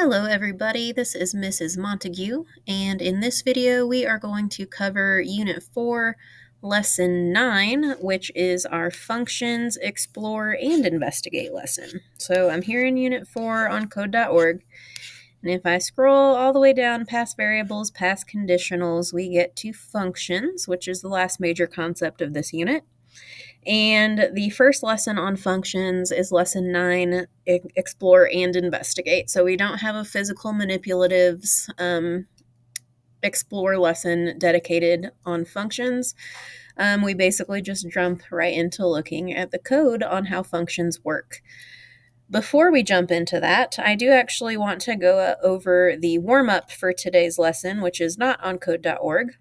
Hello everybody, this is Mrs. Montague, and in this video we are going to cover Unit 4, Lesson 9, which is our Functions, Explore, and Investigate lesson. So I'm here in Unit 4 on code.org, and if I scroll all the way down past variables, past conditionals, we get to functions, which is the last major concept of this unit. And the first lesson on functions is lesson 9, explore and investigate. So we don't have a physical manipulatives explore lesson dedicated on functions. We basically just jump right into looking at the code on how functions work. Before we jump into that, I do actually want to go over the warm-up for today's lesson, which is not on code.org.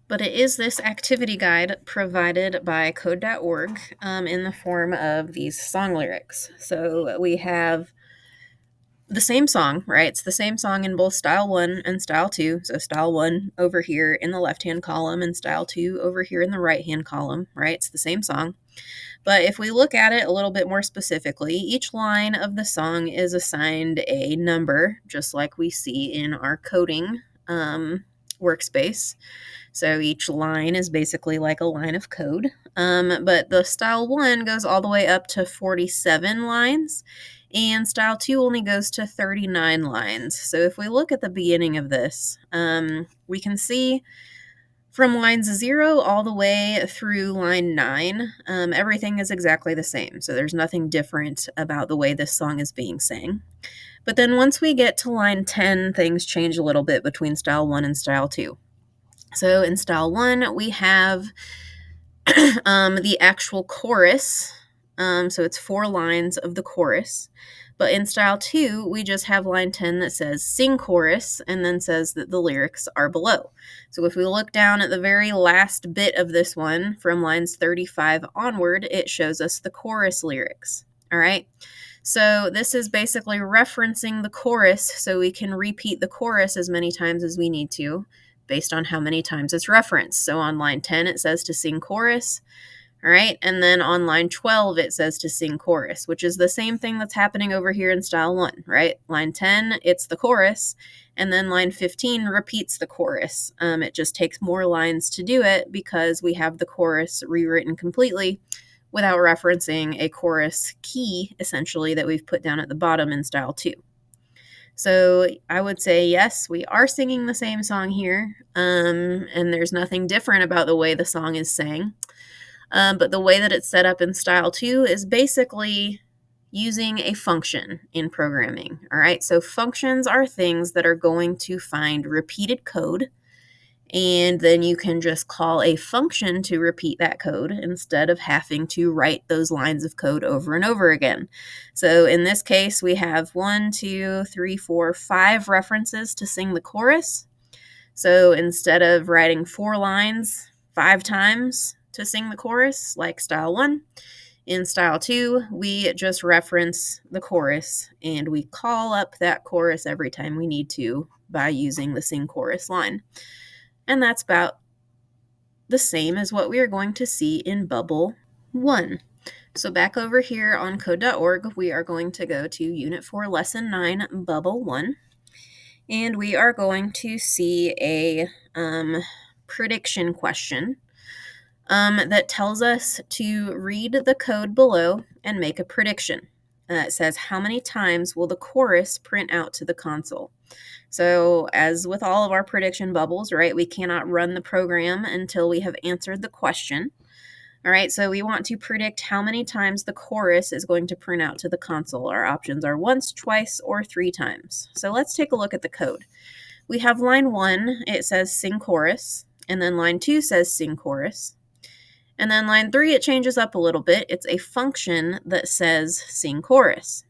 But it is this activity guide provided by code.org in the form of these song lyrics. So we have the same song, right? It's the same song in both style 1 and style 2. So style 1 over here in the left-hand column and style 2 over here in the right-hand column, right? It's the same song. But if we look at it a little bit more specifically, each line of the song is assigned a number, just like we see in our coding workspace. So each line is basically like a line of code. But the style 1 goes all the way up to 47 lines, and style 2 only goes to 39 lines. So if we look at the beginning of this, we can see from lines 0 all the way through line 9, everything is exactly the same. So there's nothing different about the way this song is being sang. But then once we get to line 10, things change a little bit between style 1 and style 2. So in style 1, we have the actual chorus. So it's 4 lines of the chorus. But in style 2, we just have line 10 that says sing chorus and then says that the lyrics are below. So if we look down at the very last bit of this one, from lines 35 onward, it shows us the chorus lyrics. All right. So this is basically referencing the chorus so we can repeat the chorus as many times as we need to based on how many times it's referenced. So on line 10, it says to sing chorus. All right. And then on line 12, it says to sing chorus, which is the same thing that's happening over here in style 1, right? Line 10, it's the chorus. And then line 15 repeats the chorus. It just takes more lines to do it because we have the chorus rewritten completely without referencing a chorus key, essentially, that we've put down at the bottom in style 2. So I would say, yes, we are singing the same song here, and there's nothing different about the way the song is sang. But the way that it's set up in style 2 is basically using a function in programming. All right, so functions are things that are going to find repeated code, and then you can just call a function to repeat that code instead of having to write those lines of code over and over again. So in this case, we have 1, 2, 3, 4, 5 references to sing the chorus. So instead of writing 4 lines 5 times to sing the chorus, like style 1, in style 2, we just reference the chorus and we call up that chorus every time we need to by using the sing chorus line. And that's about the same as what we are going to see in Bubble 1. So back over here on code.org, we are going to go to Unit 4, Lesson 9, Bubble 1. And we are going to see a prediction question that tells us to read the code below and make a prediction. It says, how many times will the chorus print out to the console? So as with all of our prediction bubbles, right, we cannot run the program until we have answered the question. All right, so we want to predict how many times the chorus is going to print out to the console. Our options are once, twice, or 3 times. So let's take a look at the code. We have line 1, it says sing chorus, and then line 2 says sing chorus. And then line 3, it changes up a little bit. It's a function that says sing chorus.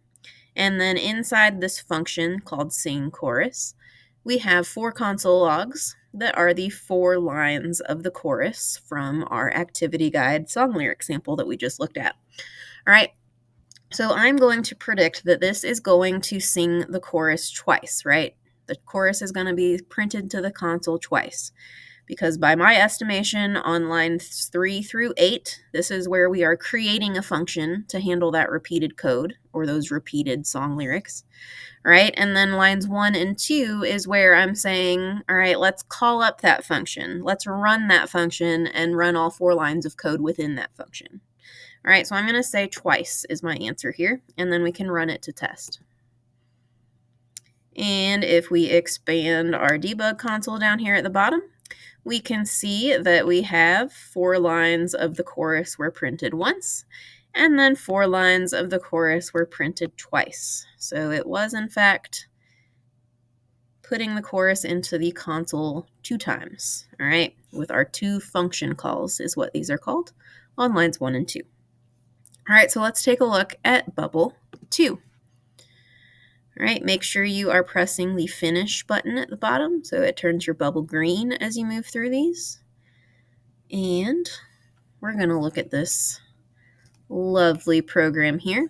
And then inside this function called sing chorus, we have 4 console logs that are the 4 lines of the chorus from our activity guide song lyric sample that we just looked at. All right, so I'm going to predict that this is going to sing the chorus twice, right? The chorus is going to be printed to the console twice. Because by my estimation on lines 3 through 8, this is where we are creating a function to handle that repeated code. or those repeated song lyrics, right? And then lines 1 and 2 is where I'm saying, all right, let's call up that function. Let's run that function and run all 4 lines of code within that function. All right, so I'm going to say twice is my answer here, and then we can run it to test. And if we expand our debug console down here at the bottom, we can see that we have 4 lines of the chorus were printed once, and then 4 lines of the chorus were printed twice. So it was, in fact, putting the chorus into the console 2 times, all right, with our 2 function calls is what these are called on lines 1 and 2. All right, so let's take a look at bubble 2. All right, make sure you are pressing the finish button at the bottom so it turns your bubble green as you move through these. And we're going to look at this lovely program here,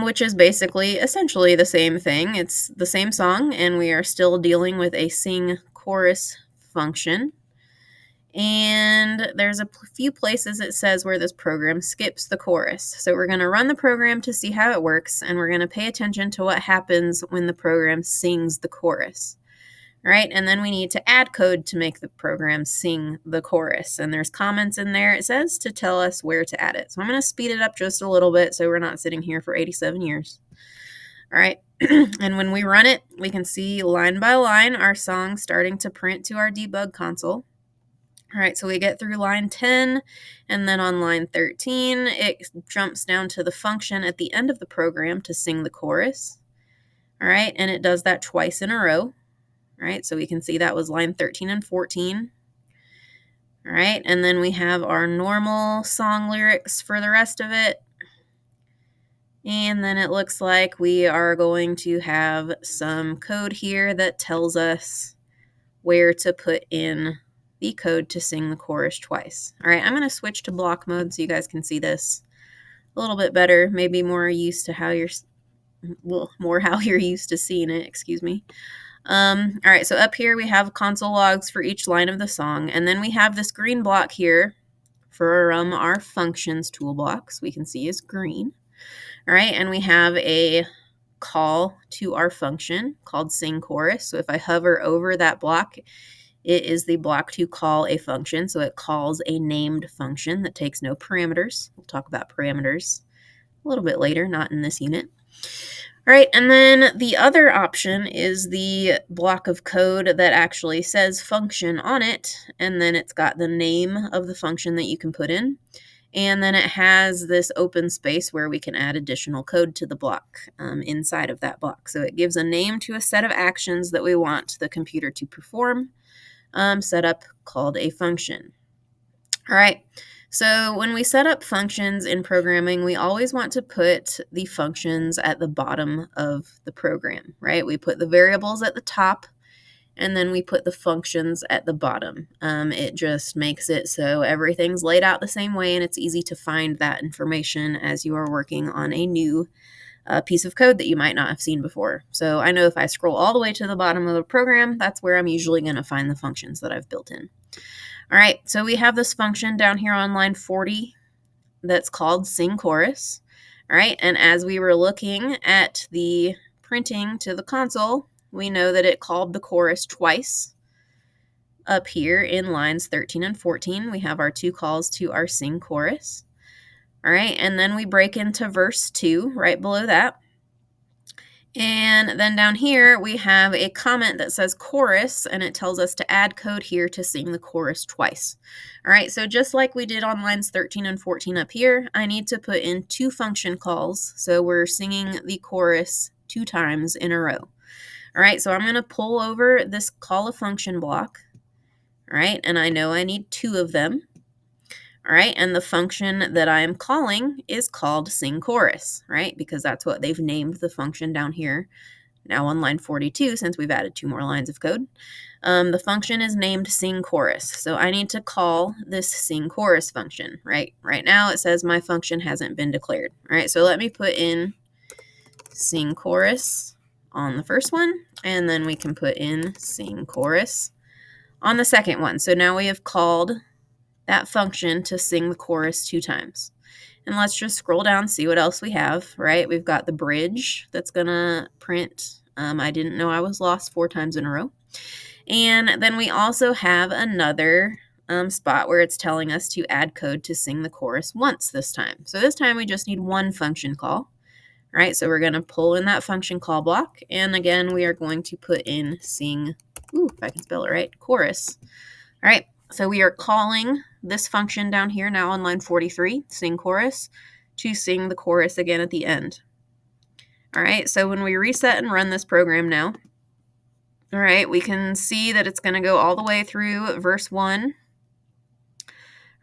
which is basically essentially the same thing. It's the same song, and we are still dealing with a sing chorus function. And there's a few places it says where this program skips the chorus. So we're going to run the program to see how it works, and we're going to pay attention to what happens when the program sings the chorus. All right, and then we need to add code to make the program sing the chorus. And there's comments in there, it says, to tell us where to add it. So I'm going to speed it up just a little bit so we're not sitting here for 87 years. All right, and when we run it, we can see line by line our song starting to print to our debug console. All right, so we get through line 10, and then on line 13, it jumps down to the function at the end of the program to sing the chorus. All right, and it does that twice in a row. All right, so we can see that was line 13 and 14. All right, and then we have our normal song lyrics for the rest of it. And then it looks like we are going to have some code here that tells us where to put in the code to sing the chorus twice. All right, I'm going to switch to block mode so you guys can see this a little bit better, maybe more used to how you're used to seeing it, excuse me. All right, so up here we have console logs for each line of the song, and then we have this green block here for our functions toolbox. We can see is green. All right, and we have a call to our function called sing chorus. So if I hover over that block, it is the block to call a function. So it calls a named function that takes no parameters. We'll talk about parameters a little bit later, not in this unit. All right, and then the other option is the block of code that actually says function on it, and then it's got the name of the function that you can put in, and then it has this open space where we can add additional code to the block inside of that block. So it gives a name to a set of actions that we want the computer to perform, set up called a function. All right. So when we set up functions in programming, we always want to put the functions at the bottom of the program, right? We put the variables at the top, and then we put the functions at the bottom. It just makes it so everything's laid out the same way, and it's easy to find that information as you are working on a new piece of code that you might not have seen before. So I know if I scroll all the way to the bottom of the program, that's where I'm usually going to find the functions that I've built in. All right, so we have this function down here on line 40 that's called sing chorus. All right, and as we were looking at the printing to the console, we know that it called the chorus twice. Up here in lines 13 and 14, we have our 2 calls to our sing chorus. All right, and then we break into verse 2 right below that. And then down here, we have a comment that says chorus, and it tells us to add code here to sing the chorus twice. All right, so just like we did on lines 13 and 14 up here, I need to put in 2 function calls. So we're singing the chorus 2 times in a row. All right, so I'm going to pull over this call a function block. All right, and I know I need 2 of them. All right, and the function that I am calling is called sing chorus, right? Because that's what they've named the function down here now on line 42 since we've added 2 more lines of code. The function is named sing chorus, so I need to call this sing chorus function, right? Right now it says my function hasn't been declared. All right, so let me put in sing chorus on the first one, and then we can put in sing chorus on the second one. So now we have called that function to sing the chorus 2 times. And let's just scroll down, see what else we have, right? We've got the bridge that's going to print. I didn't know I was lost 4 times in a row. And then we also have another spot where it's telling us to add code to sing the chorus once this time. So this time we just need one function call, right? So we're going to pull in that function call block. And again, we are going to put in sing, if I can spell it right, chorus. All right, so we are calling this function down here now on line 43, sing chorus, to sing the chorus again at the end. All right, so when we reset and run this program now, all right, we can see that it's going to go all the way through verse 1.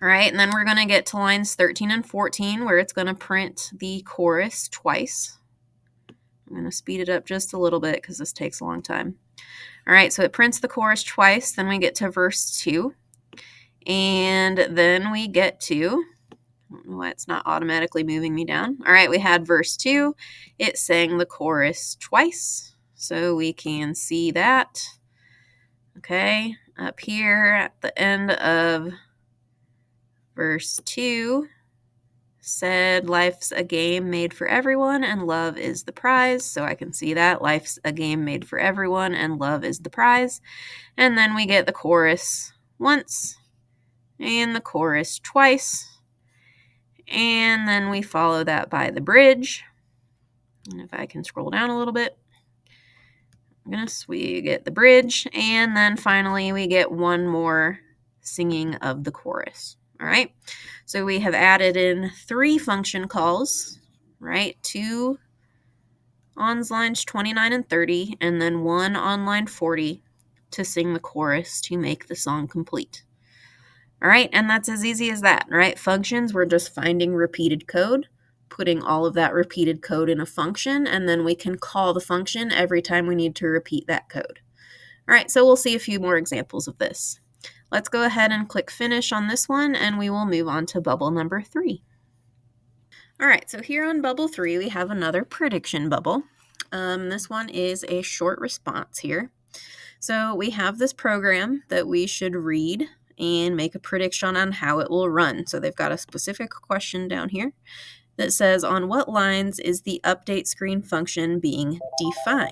All right, and then we're going to get to lines 13 and 14 where it's going to print the chorus twice. I'm going to speed it up just a little bit because this takes a long time. All right, so it prints the chorus twice. Then we get to verse 2. And then we get to, I don't know why it's not automatically moving me down. All right, we had verse 2. It sang the chorus twice. So we can see that. Okay, up here at the end of verse 2 said, life's a game made for everyone and love is the prize. So I can see that. Life's a game made for everyone and love is the prize. And then we get the chorus once and the chorus twice. And then we follow that by the bridge. And if I can scroll down a little bit, we get the bridge. And then finally we get one more singing of the chorus. All right. So we have added in 3 function calls, right? 2 on lines 29 and 30, and then 1 on line 40 to sing the chorus to make the song complete. All right, and that's as easy as that, right? Functions, we're just finding repeated code, putting all of that repeated code in a function, and then we can call the function every time we need to repeat that code. All right, so we'll see a few more examples of this. Let's go ahead and click finish on this one, and we will move on to bubble number 3. All right, so here on bubble 3, we have another prediction bubble. This one is a short response here. So we have this program that we should read and make a prediction on how it will run. So they've got a specific question down here that says, on what lines is the update screen function being defined?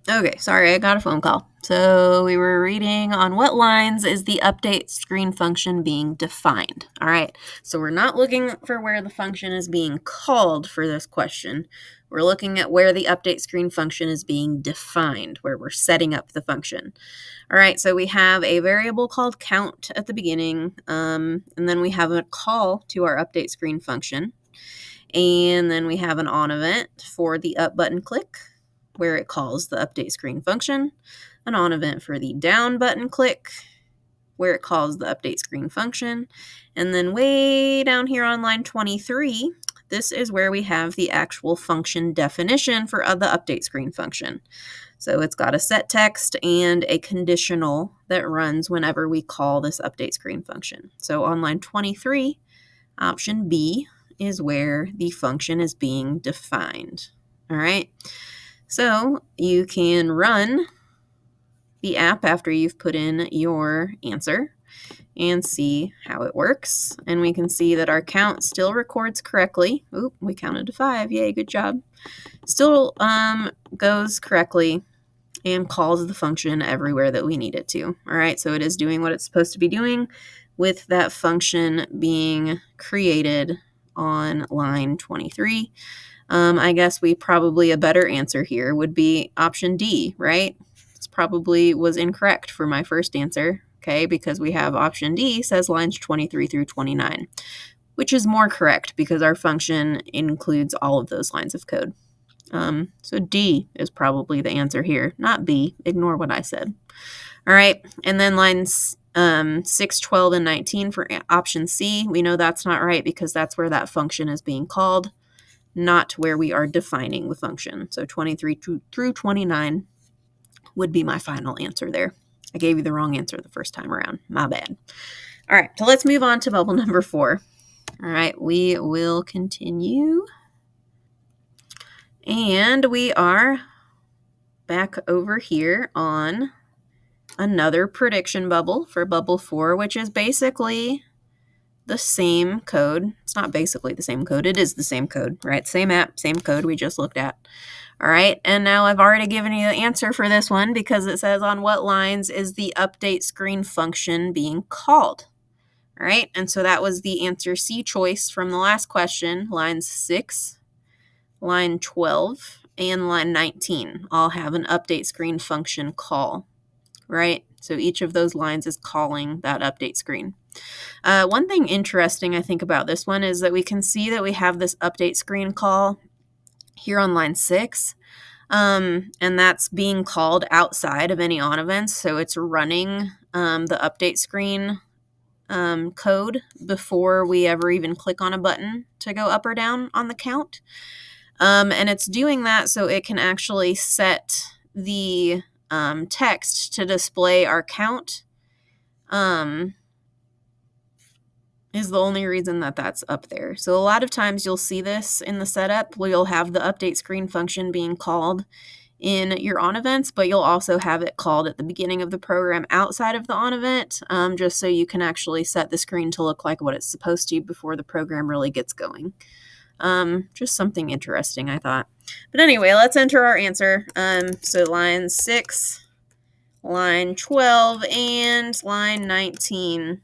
Okay, sorry, I got a phone call. So we were reading on what lines is the update screen function being defined. All right, so we're not looking for where the function is being called for this question. We're looking at where the update screen function is being defined, where we're setting up the function. All right, so we have a variable called count at the beginning, and then we have a call to our update screen function. And then we have an on event for the up button click, where it calls the update screen function, an on event for the down button click, where it calls the update screen function, and then way down here on line 23, this is where we have the actual function definition for the update screen function. So it's got a set text and a conditional that runs whenever we call this update screen function. So on line 23, option B is where the function is being defined. All right. So you can run the app after you've put in your answer and see how it works. And we can see that our count still records correctly. Oop, we counted to 5. Yay, good job. Still goes correctly and calls the function everywhere that we need it to. All right, so it is doing what it's supposed to be doing with that function being created on line 23. I guess a better answer here would be option D, right? This probably was incorrect for my first answer, okay, because we have option D says lines 23 through 29, which is more correct because our function includes all of those lines of code. So D is probably the answer here, not B. Ignore what I said. All right, and then lines 6, 12, and 19 for option C. We know that's not right because that's where that function is being called, not where we are defining the function. So 23 through 29 would be my final answer there. I gave you the wrong answer the first time around. My bad. All right, so let's move on to bubble number 4. All right, we will continue. And we are back over here on another prediction bubble for bubble 4, which is basically the same code. It's not basically the same code. It is the same code, right? Same app, same code we just looked at. All right, and now I've already given you the answer for this one because it says on what lines is the update screen function being called. All right, and so that was the answer C choice from the last question. Lines 6, line 12, and line 19 all have an update screen function call, right? So each of those lines is calling that update screen. One thing interesting I think about this one is that we can see that we have this update screen call here on line 6. And that's being called outside of any on events. So it's running the update screen code before we ever even click on a button to go up or down on the count. And it's doing that so it can actually set the text to display our count. Is the only reason that that's up there. So a lot of times you'll see this in the setup where you'll have the update screen function being called in your on events, but you'll also have it called at the beginning of the program outside of the on event, just so you can actually set the screen to look like what it's supposed to before the program really gets going. Just something interesting, I thought. But anyway, let's enter our answer. So line 6, line 12, and line 19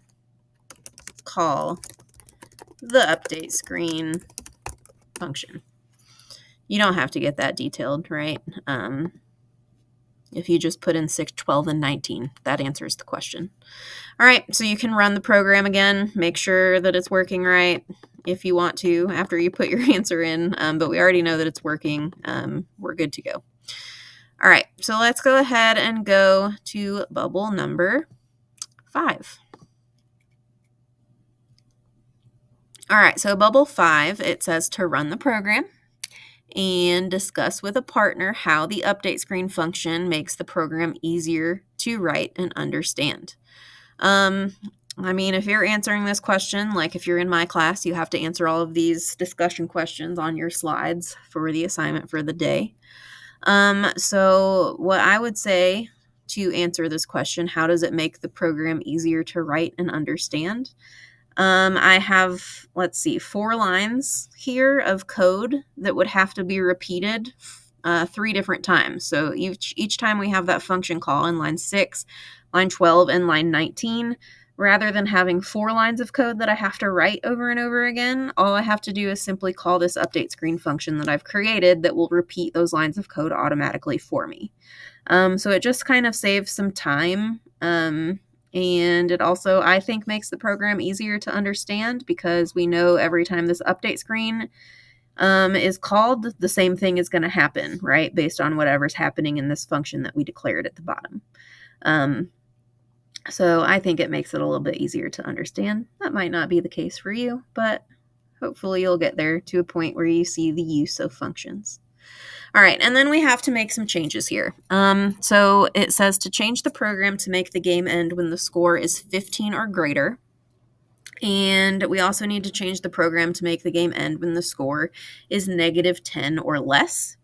call the update screen function. You don't have to get that detailed, right? If you just put in 6, 12, and 19, that answers the question. All right, so you can run the program again, make sure that it's working right if you want to after you put your answer in, but we already know that it's working. We're good to go. All right, so let's go ahead and go to bubble number 5. All right, so bubble 5, it says to run the program and discuss with a partner how the update screen function makes the program easier to write and understand. I mean, if you're answering this question, like if you're in my class, you have to answer all of these discussion questions on your slides for the assignment for the day. So what I would say to answer this question, how does it make the program easier to write and understand? I have, 4 lines here of code that would have to be repeated 3 different times. So each time we have that function call in line 6, line 12, and line 19, rather than having 4 lines of code that I have to write over and over again, all I have to do is simply call this update screen function that I've created that will repeat those lines of code automatically for me. So it just kind of saves some time. And it also, I think, makes the program easier to understand because we know every time this update screen is called, the same thing is going to happen, right? Based on whatever's happening in this function that we declared at the bottom. So I think it makes it a little bit easier to understand. That might not be the case for you, but hopefully you'll get there to a point where you see the use of functions. All right, and then we have to make some changes here. So it says to change the program to make the game end when the score is 15 or greater. And we also need to change the program to make the game end when the score is -10 or less.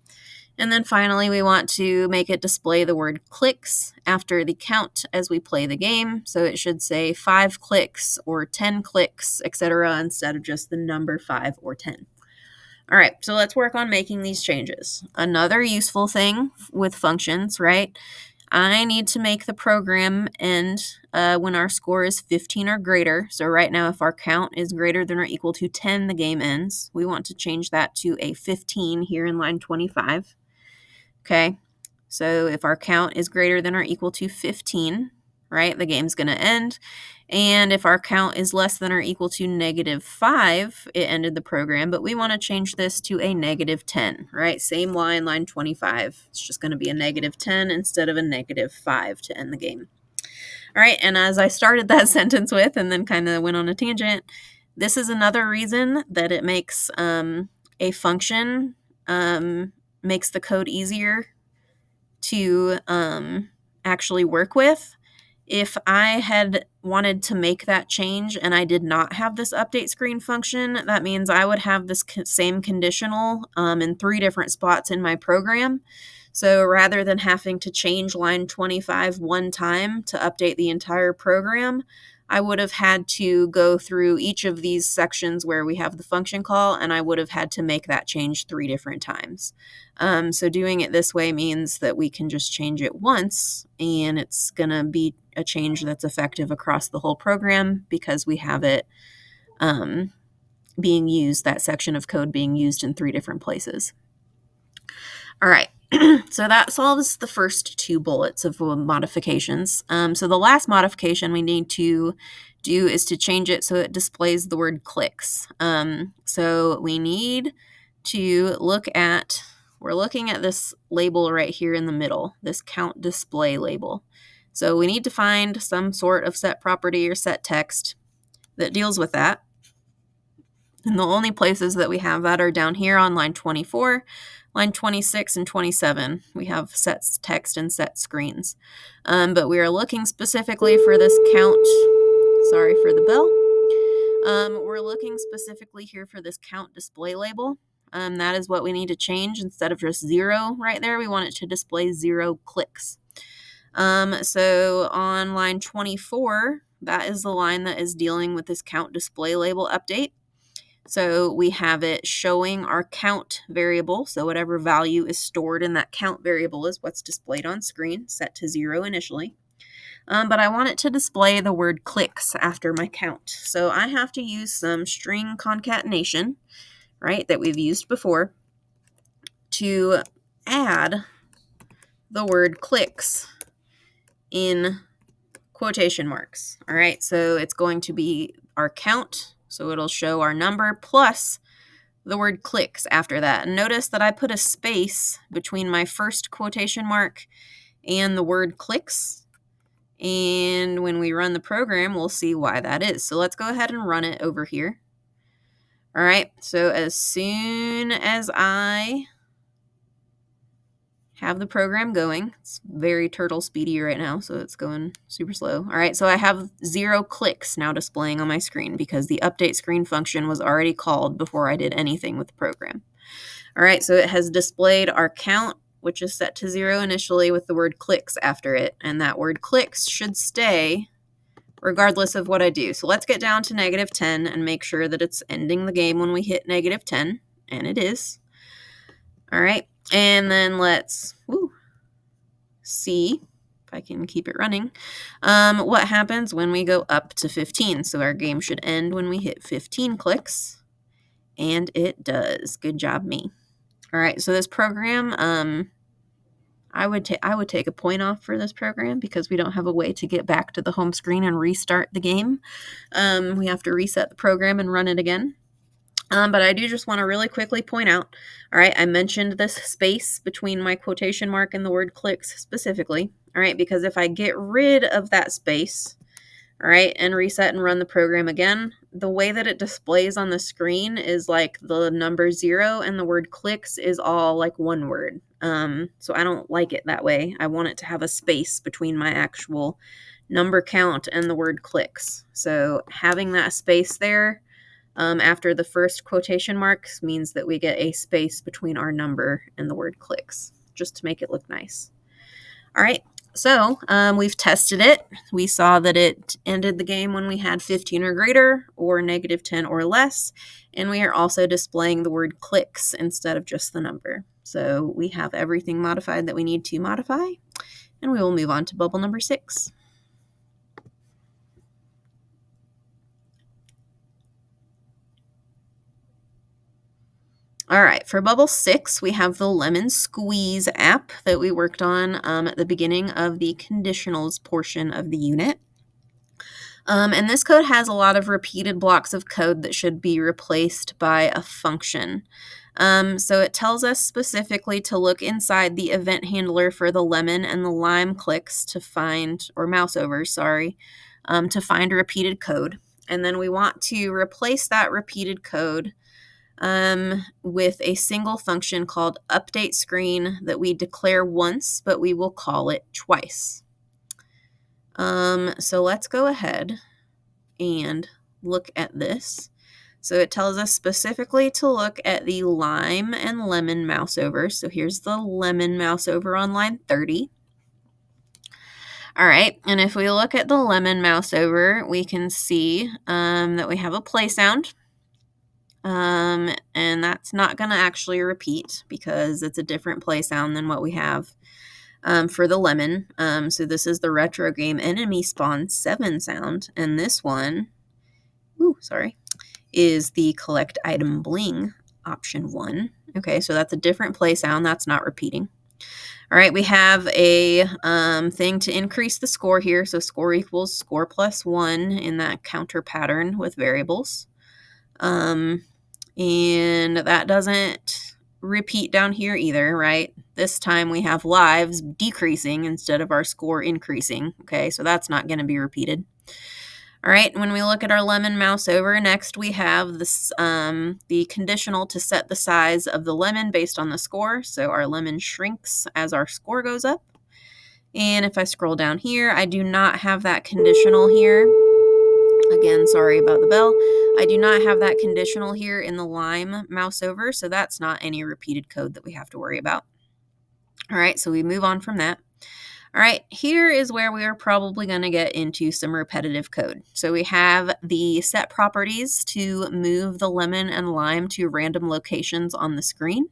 And then finally, we want to make it display the word clicks after the count as we play the game. So it should say 5 clicks or 10 clicks, etc., instead of just the number 5 or 10. All right, so let's work on making these changes. Another useful thing with functions, right? I need to make the program end when our score is 15 or greater. So right now, if our count is greater than or equal to 10, the game ends. We want to change that to a 15 here in line 25. Okay, so if our count is greater than or equal to 15, right, the game's going to end. And if our count is less than or equal to -5, it ended the program, but we want to change this to a -10, right? Same line, line 25. It's just going to be a -10 instead of a -5 to end the game. All right, and as I started that sentence with and then kind of went on a tangent, this is another reason that it makes a function makes the code easier to actually work with. If I had wanted to make that change and I did not have this update screen function, that means I would have this same conditional in 3 different spots in my program. So rather than having to change line 25 one time to update the entire program, I would have had to go through each of these sections where we have the function call, and I would have had to make that change 3 different times. So doing it this way means that we can just change it once, and it's going to be a change that's effective across the whole program because we have it being used, that section of code being used in 3 different places. All right. So that solves the first 2 bullets of modifications. So the last modification we need to do is to change it so it displays the word clicks. So we need to we're looking at this label right here in the middle, this count display label. So we need to find some sort of set property or set text that deals with that. And the only places that we have that are down here on line 24, line 26, and 27. We have set text and set screens. But we are looking specifically for this count. Sorry for the bell. We're looking specifically here for this count display label. That is what we need to change. Instead of just 0 right there, we want it to display 0 clicks. So on line 24, that is the line that is dealing with this count display label update. So we have it showing our count variable. So whatever value is stored in that count variable is what's displayed on screen, set to 0 initially. But I want it to display the word clicks after my count. So I have to use some string concatenation, right, that we've used before to add the word clicks in quotation marks. All right, so it's going to be our count. So it'll show our number plus the word clicks after that. And notice that I put a space between my first quotation mark and the word clicks. And when we run the program, we'll see why that is. So let's go ahead and run it over here. All right, so as soon as I have the program going, it's very turtle speedy right now, so it's going super slow. All right, so I have 0 clicks now displaying on my screen because the update screen function was already called before I did anything with the program. All right, so it has displayed our count, which is set to 0 initially with the word clicks after it, and that word clicks should stay regardless of what I do. So let's get down to -10 and make sure that it's ending the game when we hit -10, and it is. All right, and then let's see if I can keep it running. What happens when we go up to 15? So our game should end when we hit 15 clicks, and it does. Good job, me. All right, so this program, I would take a point off for this program because we don't have a way to get back to the home screen and restart the game. We have to reset the program and run it again. But I do just want to really quickly point out, all right, I mentioned this space between my quotation mark and the word clicks specifically, all right, because if I get rid of that space, all right, and reset and run the program again, the way that it displays on the screen is like the number 0 and the word clicks is all like one word. So I don't like it that way. I want it to have a space between my actual number count and the word clicks. So having that space there after the first quotation marks means that we get a space between our number and the word clicks, just to make it look nice. All right, so we've tested it. We saw that it ended the game when we had 15 or greater, or -10 or less, and we are also displaying the word clicks instead of just the number. So we have everything modified that we need to modify, and we will move on to bubble number 6. All right, for bubble 6, we have the Lemon Squeeze app that we worked on at the beginning of the conditionals portion of the unit. And this code has a lot of repeated blocks of code that should be replaced by a function. So it tells us specifically to look inside the event handler for the lemon and the lime clicks to find, or mouse over, sorry, to find repeated code. And then we want to replace that repeated code with a single function called update screen that we declare once, but we will call it twice. So let's go ahead and look at this. So it tells us specifically to look at the lime and lemon mouse over. So here's the lemon mouse over on line 30. All right, and if we look at the lemon mouse over, we can see that we have a play sound. And that's not going to actually repeat because it's a different play sound than what we have for the lemon. So this is the retro game enemy spawn 7 sound, and this one, is the collect item bling option 1. Okay, so that's a different play sound. That's not repeating. All right, we have a thing to increase the score here. So score equals score plus 1 in that counter pattern with variables. And that doesn't repeat down here either, right? This time we have lives decreasing instead of our score increasing. Okay, so that's not going to be repeated. All right, when we look at our lemon mouse over, next we have this the conditional to set the size of the lemon based on the score. So our lemon shrinks as our score goes up. And if I scroll down here, I do not have that conditional here. Again, sorry about the bell. I do not have that conditional here in the lime mouse over, so that's not any repeated code that we have to worry about. All right, so we move on from that. All right, here is where we are probably going to get into some repetitive code. So we have the set properties to move the lemon and lime to random locations on the screen.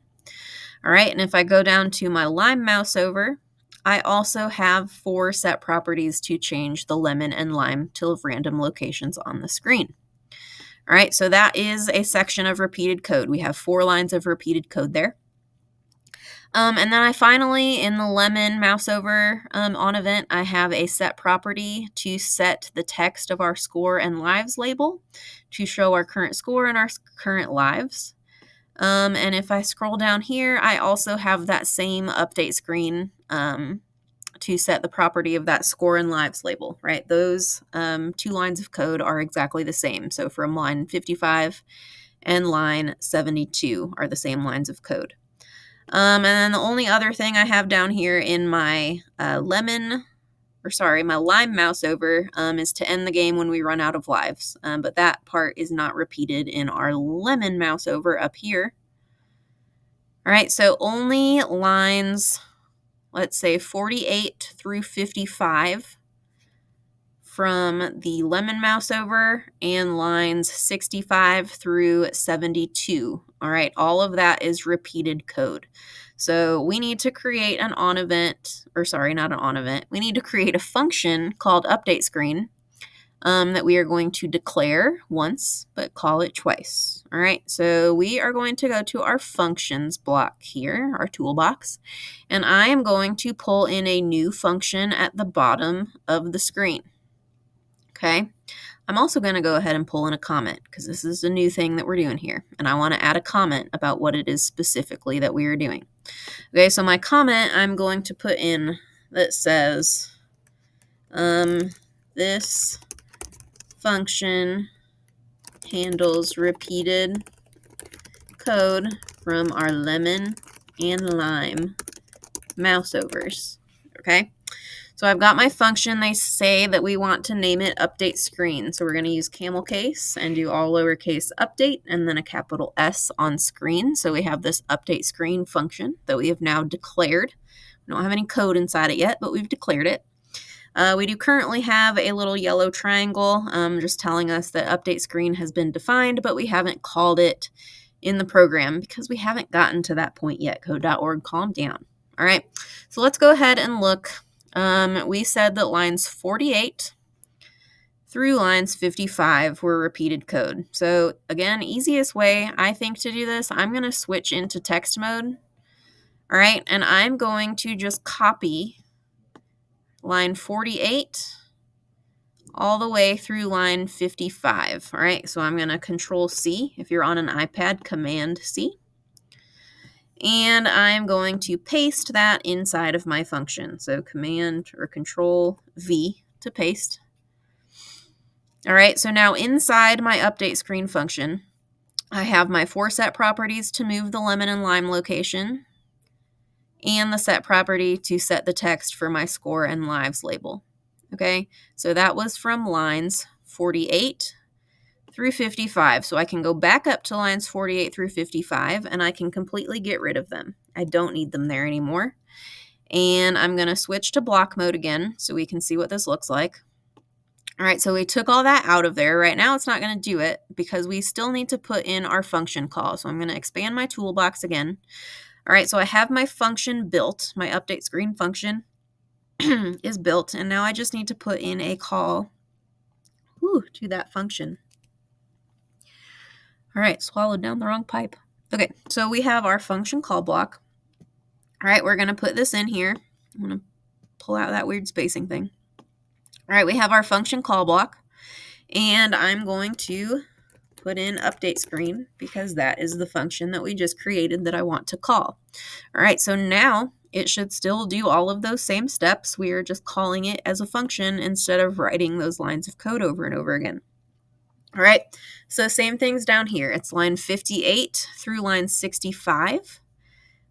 All right, and if I go down to my lime mouse over, I also have 4 set properties to change the lemon and lime to random locations on the screen. All right, so that is a section of repeated code. We have 4 lines of repeated code there. And then I finally, in the lemon mouse over on event, I have a set property to set the text of our score and lives label to show our current score and our current lives. And if I scroll down here, I also have that same update screen to set the property of that score and lives label, right? Those 2 lines of code are exactly the same. So from line 55 and line 72 are the same lines of code. And then the only other thing I have down here in my my lime mouse over is to end the game when we run out of lives. But that part is not repeated in our lemon mouse over up here. All right, so only lines, let's say 48 through 55 from the lemon mouse over and lines 65 through 72. All right, all of that is repeated code. So we need to create an on event, or sorry, not an on event. We need to create a function called update screen that we are going to declare once, but call it twice. All right, so we are going to go to our functions block here, our toolbox, and I am going to pull in a new function at the bottom of the screen. Okay, I'm also going to go ahead and pull in a comment because this is a new thing that we're doing here, and I want to add a comment about what it is specifically that we are doing. Okay, so my comment I'm going to put in that says, this function handles repeated code from our lemon and lime mouse overs. Okay, so I've got my function. They say that we want to name it update screen. So we're going to use camel case and do all lowercase update and then a capital S on screen. So we have this update screen function that we have now declared. We don't have any code inside it yet, but we've declared it. We do currently have a little yellow triangle just telling us that update screen has been defined, but we haven't called it in the program because we haven't gotten to that point yet. Code.org, calm down. All right, so let's go ahead and look. We said that lines 48 through lines 55 were repeated code. So again, easiest way I think to do this, I'm going to switch into text mode. All right, and I'm going to just copy line 48 all the way through line 55. All right, so I'm going to Control C. If you're on an iPad, Command C. And I'm going to paste that inside of my function. So Command or Control V to paste. All right, so now inside my update screen function, I have my 4 set properties to move the lemon and lime location and the set property to set the text for my score and lives label. Okay, so that was from lines 48 through 55. So I can go back up to lines 48 through 55 and I can completely get rid of them. I don't need them there anymore. And I'm going to switch to block mode again so we can see what this looks like. All right, so we took all that out of there. Right now it's not going to do it because we still need to put in our function call. So I'm going to expand my toolbox again. All right, so I have my function built. My update screen function is built, and now I just need to put in a call to that function. All right, swallowed down the wrong pipe. Okay, so we have our function call block. All right, we're going to put this in here. I'm going to pull out that weird spacing thing. All right, we have our function call block, and I'm going to put in update screen because that is the function that we just created that I want to call. All right, so now it should still do all of those same steps. We are just calling it as a function instead of writing those lines of code over and over again. All right, so same things down here. It's line 58 through line 65.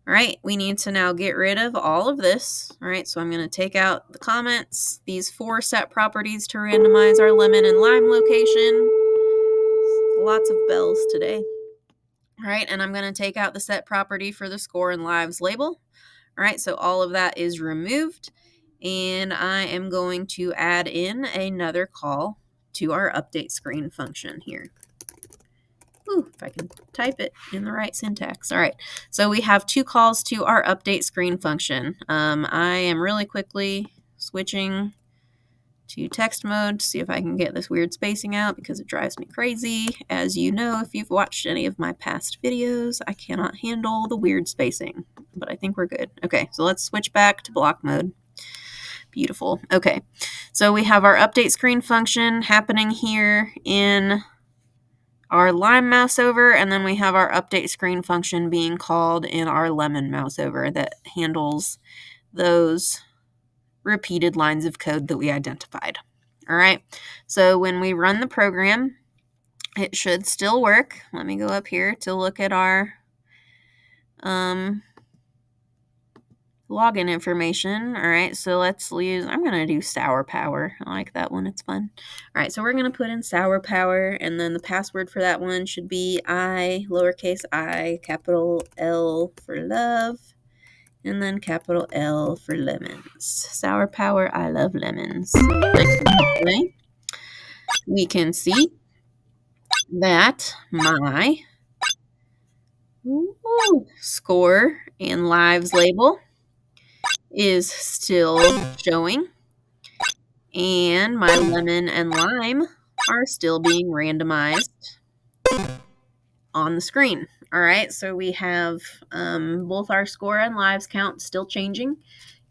All right, we need to now get rid of all of this. All right, so I'm going to take out the comments, these 4 set properties to randomize our lemon and lime location. Lots of bells today. All right, and I'm going to take out the set property for the score and lives label. All right, so all of that is removed, and I am going to add in another call to our update screen function here. If I can type it in the right syntax. All right, so we have 2 calls to our update screen function. I am really quickly switching to text mode to see if I can get this weird spacing out because it drives me crazy. As you know, if you've watched any of my past videos, I cannot handle the weird spacing, but I think we're good. Okay, so let's switch back to block mode. Beautiful. Okay, so we have our update screen function happening here in our lime mouse over, and then we have our update screen function being called in our lemon mouse over that handles those repeated lines of code that we identified. All right, so when we run the program, it should still work. Let me go up here to look at our login information. All right, so let's use, I'm going to do sour power. I like that one, it's fun. All right, so we're going to put in sour power, and then the password for that one should be I, lowercase I, capital L for love, and then capital L for lemons. Sour power, I love lemons. Anyway, we can see that my score and lives label is still showing, and my lemon and lime are still being randomized on the screen. All right, so we have both our score and lives count still changing,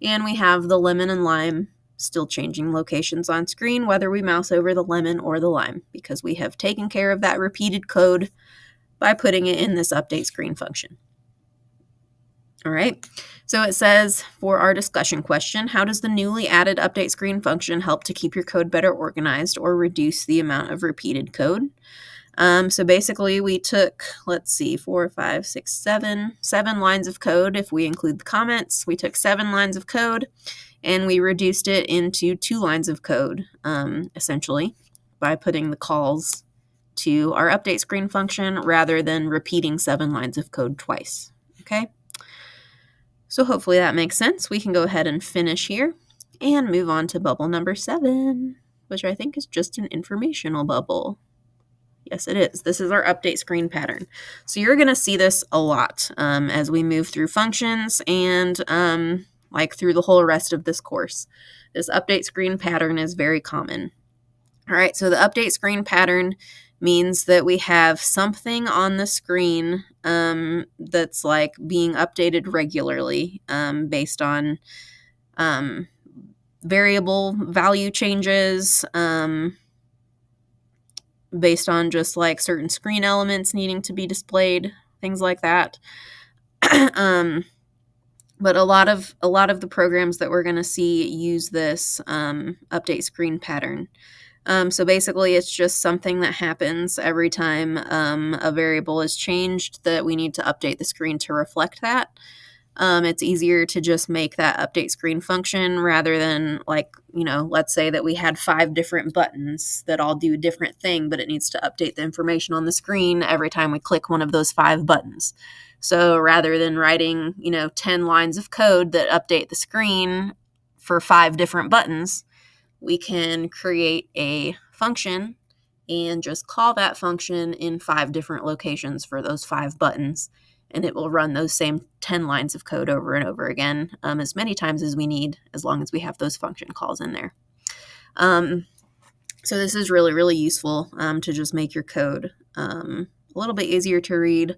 and we have the lemon and lime still changing locations on screen, whether we mouse over the lemon or the lime, because we have taken care of that repeated code by putting it in this update screen function. All right, so it says for our discussion question, how does the newly added update screen function help to keep your code better organized or reduce the amount of repeated code? So basically we took, let's see, 4, 5, 6, 7 lines of code. If we include the comments, we took 7 lines of code and we reduced it into 2 lines of code, essentially, by putting the calls to our update screen function rather than repeating 7 lines of code twice. Okay, so hopefully that makes sense. We can go ahead and finish here and move on to bubble number 7, which I think is just an informational bubble. Yes, it is. This is our update screen pattern. So you're going to see this a lot as we move through functions and like through the whole rest of this course. This update screen pattern is very common. All right, so the update screen pattern means that we have something on the screen that's like being updated regularly based on variable value changes, based on just like certain screen elements needing to be displayed, things like that. But a lot of the programs that we're going to see use this update screen pattern. So basically, it's just something that happens every time a variable is changed that we need to update the screen to reflect that. It's easier to just make that update screen function rather than like, let's say that we had 5 different buttons that all do a different thing, but it needs to update the information on the screen every time we click one of those 5 buttons. So rather than writing, 10 lines of code that update the screen for 5 different buttons, we can create a function and just call that function in 5 different locations for those 5 buttons. And it will run those same 10 lines of code over and over again, as many times as we need, as long as we have those function calls in there. So this is really, really useful to just make your code a little bit easier to read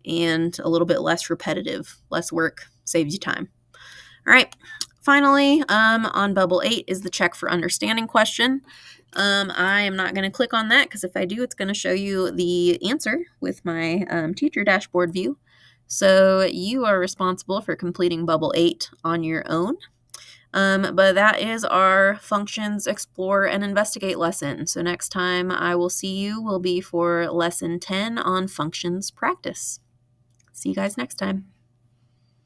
and a little bit less repetitive. Less work, saves you time. All right. Finally, on bubble 8 is the check for understanding question. I am not going to click on that because if I do, it's going to show you the answer with my teacher dashboard view. So you are responsible for completing bubble 8 on your own. But that is our functions, explore, and investigate lesson. So next time I will see you will be for lesson 10 on functions practice. See you guys next time.